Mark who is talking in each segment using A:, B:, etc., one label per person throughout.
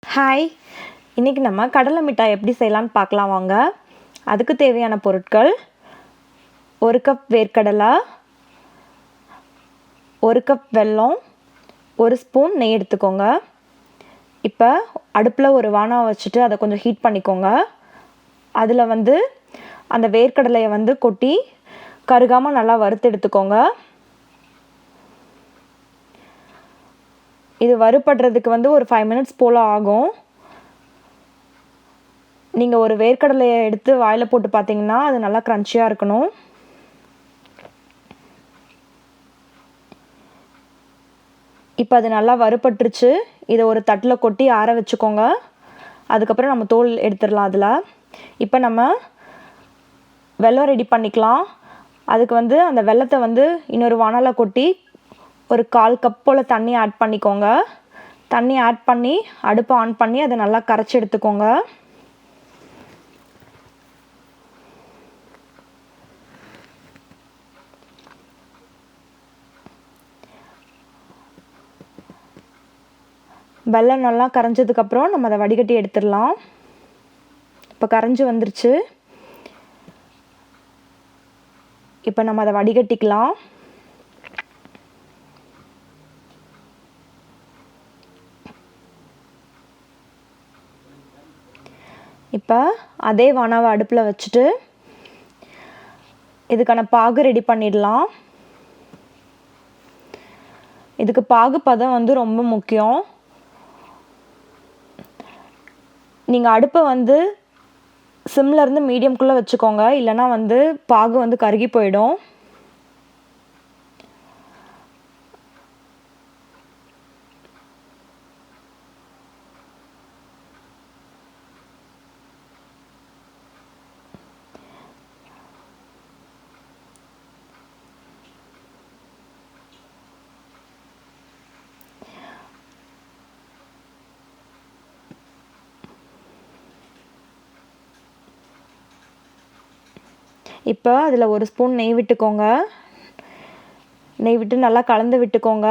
A: Hi, இன்றைக்கி நம்ம கடலை மிட்டாய் எப்படி செய்யலான்னு பார்க்கலாம் வாங்க. அதுக்கு தேவையான பொருட்கள்: 1 கப் வேர்க்கடலை, 1 கப் வெல்லம், 1 ஸ்பூன் நெய் எடுத்துக்கோங்க. இப்போ அடுப்பில் ஒரு வானல் வச்சுட்டு அதை கொஞ்சம் ஹீட் பண்ணிக்கோங்க. அதில் அந்த வேர்க்கடலையை கொட்டி கருகாமல் நல்லா வறுத்து எடுத்துக்கோங்க. இது வறுபடுறதுக்கு ஒரு 5 மினிட்ஸ் போல் ஆகும். நீங்கள் ஒரு வேர்க்கடலையை எடுத்து வாயில் போட்டு பார்த்தீங்கன்னா அது நல்லா க்ரன்ச்சியாக இருக்கணும். இப்போ அது நல்லா வறுபட்டுருச்சு. இதை ஒரு தட்டில் கொட்டி ஆற வச்சுக்கோங்க. அதுக்கப்புறம் நம்ம தோல் எடுத்துடலாம் அதில். இப்போ நம்ம வெல்லம் ரெடி பண்ணிக்கலாம். அதுக்கு அந்த வெல்லத்தை இன்னொரு வானலில் கொட்டி ஒரு 1/4 கப் போல் தண்ணி ஆட் பண்ணிக்கோங்க. தண்ணி ஆட் பண்ணி அடுப்பை ஆன் பண்ணி அதை நல்லா கரைச்சி எடுத்துக்கோங்க. வெல்லம் நல்லா கரைஞ்சதுக்கப்புறம் நம்ம அதை வடிகட்டி எடுத்துடலாம். இப்போ கரைஞ்சி வந்துருச்சு. இப்போ நம்ம அதை வடிகட்டிக்கலாம். இப்போ அதே வானலை அடுப்பில் வச்சுட்டு இதுக்கான பாகு ரெடி பண்ணிடலாம். இதுக்கு பாகு பதம் ரொம்ப முக்கியம். நீங்கள் அடுப்பை சிம்லேருந்து மீடியம்குள்ளே வச்சுக்கோங்க, இல்லைனா பாகு கருகி போயிடும். இப்போ அதில் 1 ஸ்பூன் நெய் விட்டுக்கோங்க. நெய் விட்டு நல்லா கலந்து விட்டுக்கோங்க.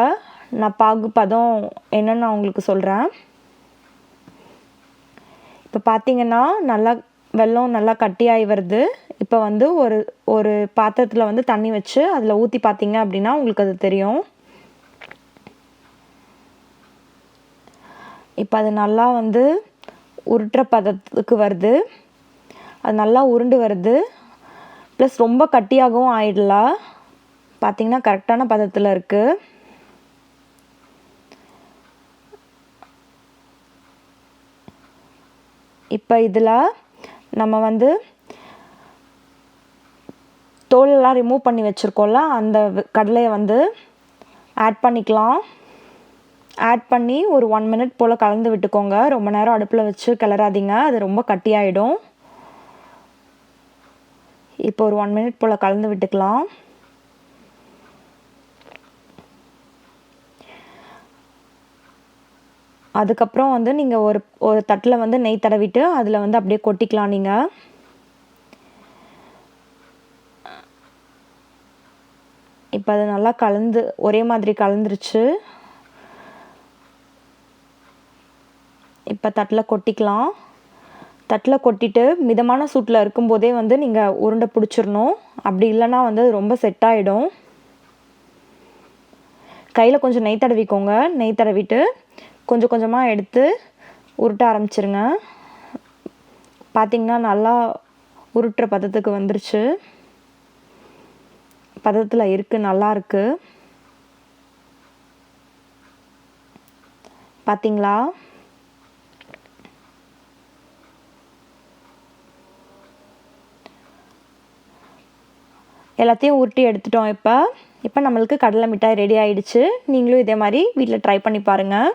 A: நான் பாகு பதம் என்னன்னு நான் உங்களுக்கு சொல்கிறேன். இப்போ பார்த்தீங்கன்னா நல்லா வெல்லம் நல்லா கட்டியாகி வருது. இப்போ ஒரு பாத்திரத்தில் தண்ணி வச்சு அதில் ஊற்றி பார்த்தீங்க அப்படின்னா உங்களுக்கு அது தெரியும். இப்போ அது நல்லா உருட்டுற பதத்துக்கு வருது. அது நல்லா உருண்டு வருது. ப்ளஸ் ரொம்ப கட்டியாகவும் ஆயிடல. பார்த்திங்கன்னா கரெக்டான பதத்தில் இருக்குது. இப்போ இதில் நம்ம தோலெல்லாம் ரிமூவ் பண்ணி வச்சுருக்கோம்ல, அந்த கடலையை ஆட் பண்ணிக்கலாம். ஆட் பண்ணி ஒரு 1 மினிட் போல் கலந்து விட்டுக்கோங்க. ரொம்ப நேரம் அடுப்பில் வச்சு கிளறாதீங்க, அது ரொம்ப கட்டியாயிடும். இப்போ ஒரு 1 மினிட் போல் கலந்து விட்டுக்கலாம். அதுக்கப்புறம் நீங்கள் ஒரு தட்டில் நெய் தடவிட்டு அதில் அப்படியே கொட்டிக்கலாம். நீங்கள் இப்போ அது நல்லா ஒரே மாதிரி கலந்துருச்சு. இப்போ தட்டில் கொட்டிக்கலாம். தட்டில் கொட்டிட்டு மிதமான சூட்டில் இருக்கும்போதே நீங்கள் உருண்டை பிடிச்சிடணும். அப்படி இல்லைன்னா அது ரொம்ப செட் ஆகிடும். கையில் கொஞ்சம் நெய் தடவிக்கோங்க. நெய் தடவிட்டு கொஞ்சம் கொஞ்சமாக எடுத்து உருட்ட ஆரம்பிச்சிருங்க. பார்த்திங்கன்னா நல்லா உருட்டுற பதத்துக்கு வந்துருச்சு. பதத்தில் இருக்குது, நல்லா இருக்குது. பார்த்திங்களா? எல்லாத்தையும் உருட்டி எடுத்துட்டோம். இப்போ நம்மளுக்கு கடலை மிட்டாய் ரெடி ஆகிடுச்சு. நீங்களும் இதே மாதிரி வீட்டில் ட்ரை பண்ணி பாருங்கள்.